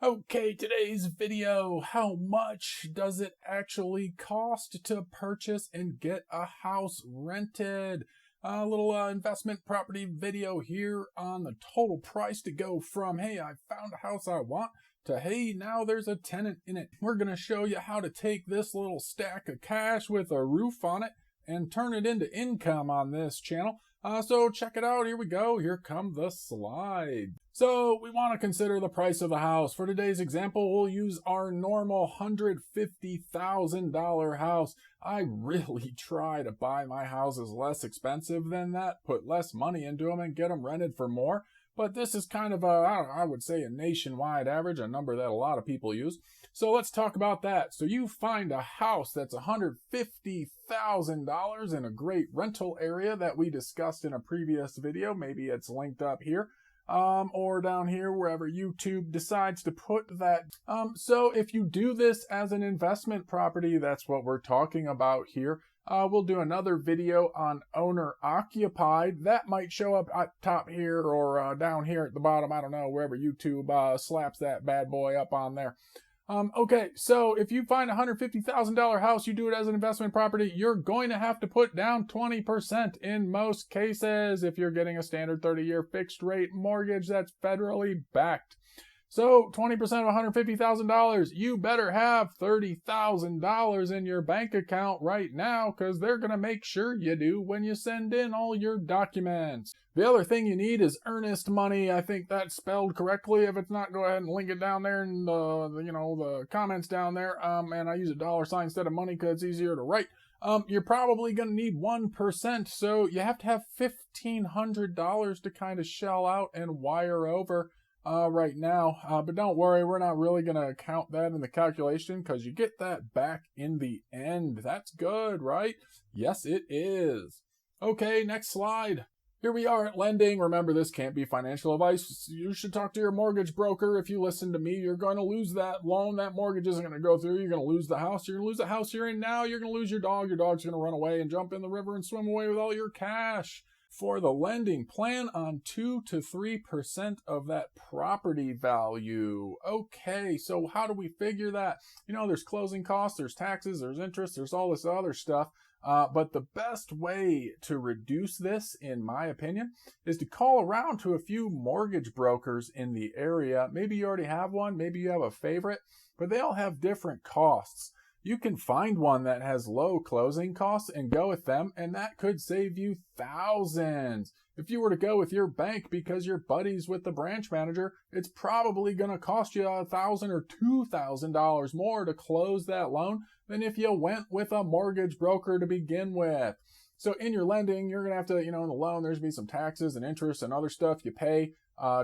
Okay, today's video, how much does it actually cost to purchase and get a house rented? A little investment property video here on the total price to go from, hey, I found a house I want, to, hey, now there's a tenant in it. We're going to show you how to take this little stack of cash with a roof on it and turn it into income on this channel. So check it out. Here we go. Here come the slide. So we want to consider the price of the house. For today's example, we'll use our normal $150,000 house. I really try to buy my houses less expensive than that, put less money into them and get them rented for more. But this is kind of I would say a nationwide average, a number that a lot of people use. So let's talk about that. So you find a house that's $150,000 in a great rental area that we discussed in a previous video. Maybe it's linked up here. Or down here, wherever YouTube decides to put that. So if you do this as an investment property, that's what we're talking about here. We'll do another video on owner occupied. That might show up at top here or down here at the bottom. I don't know, wherever YouTube slaps that bad boy up on there. Okay, so if you find a $150,000 house, you do it as an investment property, you're going to have to put down 20% in most cases if you're getting a standard 30-year fixed rate mortgage that's federally backed. So 20% of $150,000, you better have $30,000 in your bank account right now because they're going to make sure you do when you send in all your documents. The other thing you need is earnest money. I think that's spelled correctly. If it's not, go ahead and link it down there in the comments down there. And I use a $ instead of money because it's easier to write. You're probably going to need 1%, so you have to have $1,500 to kind of shell out and wire over right now. But don't worry, we're not really going to count that in the calculation because you get that back in the end. That's good, right? Yes, it is. Okay, next slide. Here we are at lending. Remember, this can't be financial advice. You should talk to your mortgage broker. If you listen to me, you're going to lose that loan. That mortgage isn't going to go through. You're going to lose the house. You're going to lose the house you're in now. You're going to lose your dog. Your dog's going to run away and jump in the river and swim away with all your cash. For the lending, plan on 2 to 3% of that property value. Okay, so how do we figure that? You know, there's closing costs, there's taxes, there's interest, there's all this other stuff. But the best way to reduce this, in my opinion, is to call around to a few mortgage brokers in the area. Maybe you already have one, maybe you have a favorite, but they all have different costs. You can find one that has low closing costs and go with them, and that could save you thousands. If you were to go with your bank because you're buddies with the branch manager, it's probably going to cost you $1,000 or $2,000 more to close that loan than if you went with a mortgage broker to begin with. So in your lending, you're going to have to, in the loan, there's going to be some taxes and interest and other stuff you pay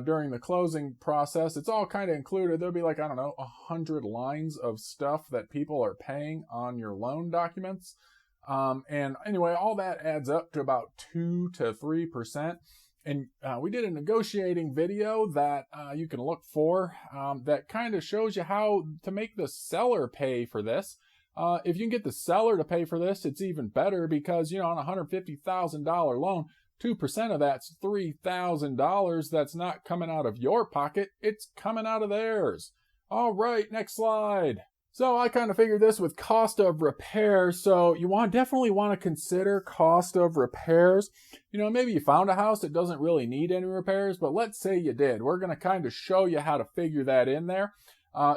during the closing process. It's all kind of included. There'll be 100 lines of stuff that people are paying on your loan documents. And anyway, all that adds up to about 2 to 3%. And we did a negotiating video that you can look for that kind of shows you how to make the seller pay for this. If you can get the seller to pay for this, it's even better because, on a $150,000 loan, 2% of that's $3,000 that's not coming out of your pocket, it's coming out of theirs. All right, next slide. So I kind of figured this with cost of repairs. So you definitely want to consider cost of repairs. Maybe you found a house that doesn't really need any repairs, but let's say you did. We're going to kind of show you how to figure that in there.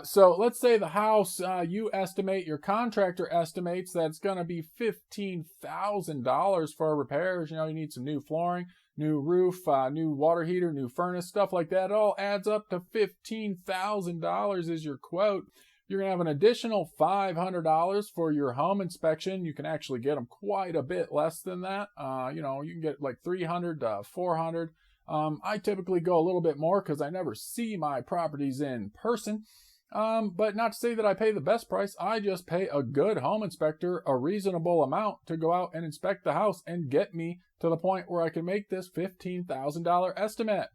So let's say the house you estimate, your contractor estimates that's going to be $15,000 for repairs. You need some new flooring, new roof, new water heater, new furnace, stuff like that. It all adds up to $15,000 is your quote. You're going to have an additional $500 for your home inspection. You can actually get them quite a bit less than that. You can get like $300 to $400. I typically go a little bit more because I never see my properties in person. But not to say that I pay the best price. I just pay a good home inspector a reasonable amount to go out and inspect the house and get me to the point where I can make this $15,000 estimate.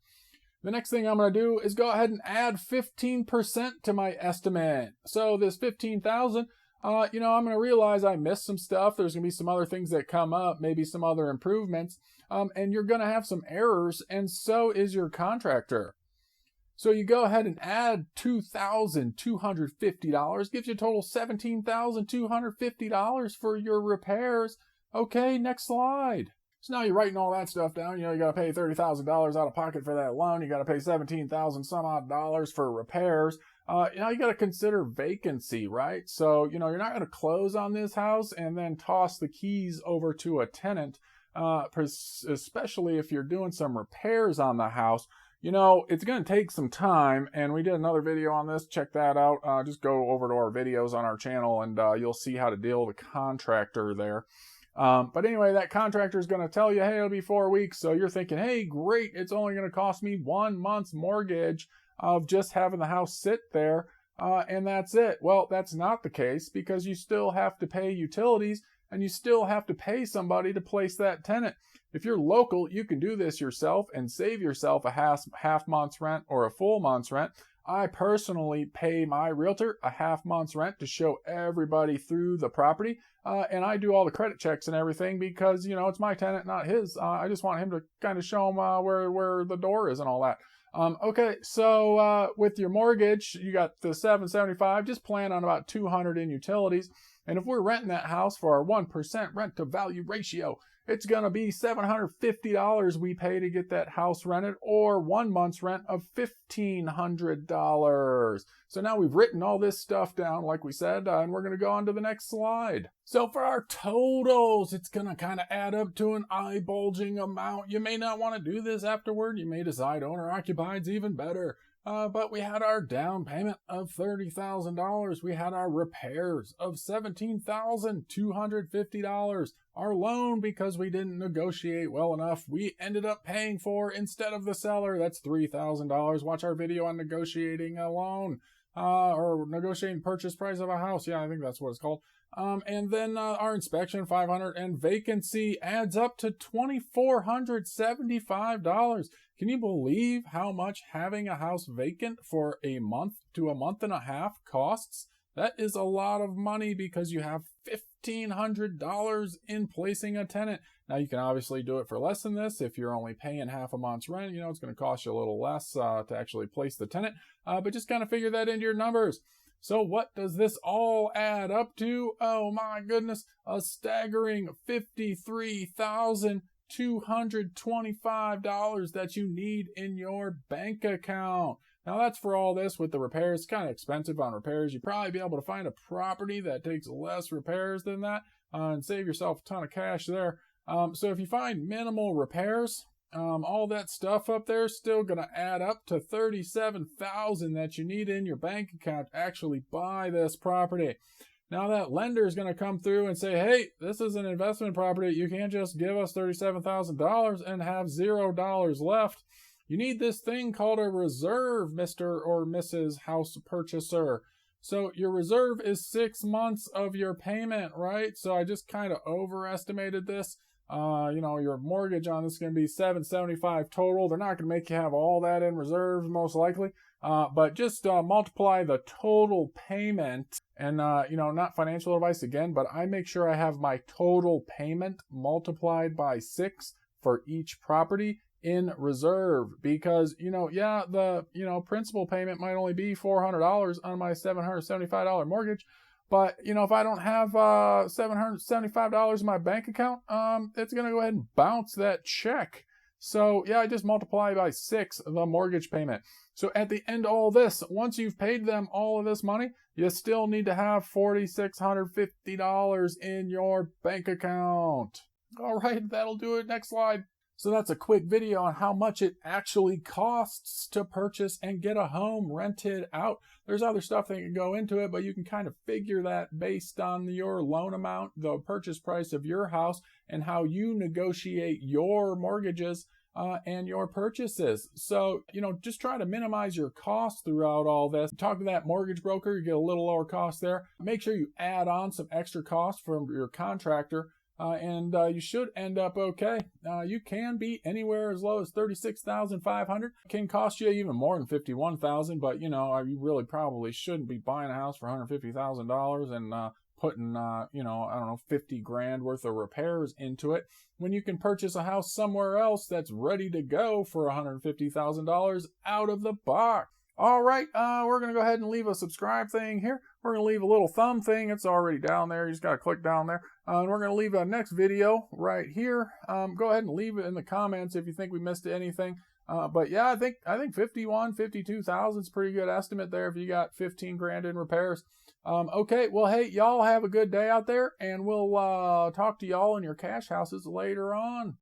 The next thing I'm going to do is go ahead and add 15% to my estimate. So this $15,000, I'm going to realize I missed some stuff. There's going to be some other things that come up, maybe some other improvements, and you're going to have some errors, and so is your contractor. So you go ahead and add $2,250, gives you a total $17,250 for your repairs. Okay, next slide. So now you're writing all that stuff down. You got to pay $30,000 out of pocket for that loan. You got to pay $17,000 some odd dollars for repairs. You got to consider vacancy, right? So, you're not going to close on this house and then toss the keys over to a tenant, especially if you're doing some repairs on the house. It's going to take some time, and we did another video on this. Check that out. Just go over to our videos on our channel, and you'll see how to deal with a contractor there. But anyway, that contractor is going to tell you, hey, it'll be 4 weeks. So you're thinking, hey, great, it's only going to cost me 1 month's mortgage of just having the house sit there, and that's it. Well, that's not the case, because you still have to pay utilities, and you still have to pay somebody to place that tenant. If you're local, you can do this yourself and save yourself a half month's rent or a full month's rent. I personally pay my realtor a half month's rent to show everybody through the property. And I do all the credit checks and everything because, it's my tenant, not his. I just want him to kind of show him where the door is and all that. Okay, so with your mortgage, you got the $775. Just plan on about $200 in utilities. And if we're renting that house for our 1% rent to value ratio, it's going to be $750 we pay to get that house rented, or 1 month's rent of $1,500. So now we've written all this stuff down, like we said, and we're going to go on to the next slide. So for our totals, it's going to kind of add up to an eye-bulging amount. You may not want to do this afterward. You may decide owner-occupied's even better. But we had our down payment of $30,000. We had our repairs of $17,250. Our loan, because we didn't negotiate well enough, we ended up paying for instead of the seller. That's $3,000. Watch our video on negotiating a loan, or negotiating purchase price of a house. Yeah, I think that's what it's called. And then our inspection, $500, and vacancy adds up to $2,475. Can you believe how much having a house vacant for a month to a month and a half costs? That is a lot of money because you have $1,500 in placing a tenant. Now, you can obviously do it for less than this. If you're only paying half a month's rent, it's going to cost you a little less to actually place the tenant. But just kind of figure that into your numbers. So what does this all add up to? Oh my goodness, a staggering $53,225 that you need in your bank account. Now that's for all this with the repairs. It's kind of expensive on repairs. You'd probably be able to find a property that takes less repairs than that and save yourself a ton of cash there. So if you find minimal repairs, all that stuff up there is still going to add up to $37,000 that you need in your bank account to actually buy this property. Now that lender is going to come through and say, hey, this is an investment property. You can't just give us $37,000 and have $0 left. You need this thing called a reserve, Mr. or Mrs. House Purchaser. So your reserve is 6 months of your payment, right? So I just kind of overestimated this. Your mortgage on this is going to be $775 total. They're not going to make you have all that in reserves, most likely. But just multiply the total payment. And, not financial advice again, but I make sure I have my total payment multiplied by 6 for each property in reserve. Because, the, principal payment might only be $400 on my $775 mortgage. But, if I don't have $775 in my bank account, it's going to go ahead and bounce that check. So, I just multiply by 6 the mortgage payment. So at the end of all this, once you've paid them all of this money, you still need to have $4,650 in your bank account. All right, that'll do it. Next slide. So that's a quick video on how much it actually costs to purchase and get a home rented out. There's other stuff that can go into it, but you can kind of figure that based on your loan amount, the purchase price of your house, and how you negotiate your mortgages and your purchases. So, just try to minimize your costs throughout all this. Talk to that mortgage broker, you get a little lower cost there. Make sure you add on some extra costs from your contractor. And you should end up okay. You can be anywhere as low as $36,500. Can cost you even more than $51,000, but you really probably shouldn't be buying a house for $150,000 and putting, I don't know, 50 grand worth of repairs into it, when you can purchase a house somewhere else that's ready to go for $150,000 out of the box. All right, we're going to go ahead and leave a subscribe thing here. We're going to leave a little thumb thing. It's already down there. You just got to click down there. And we're going to leave a next video right here. Go ahead and leave it in the comments if you think we missed anything. But yeah, I think 52,000 is a pretty good estimate there if you got 15 grand in repairs. Okay, well, hey, y'all have a good day out there, and we'll talk to y'all in your cash houses later on.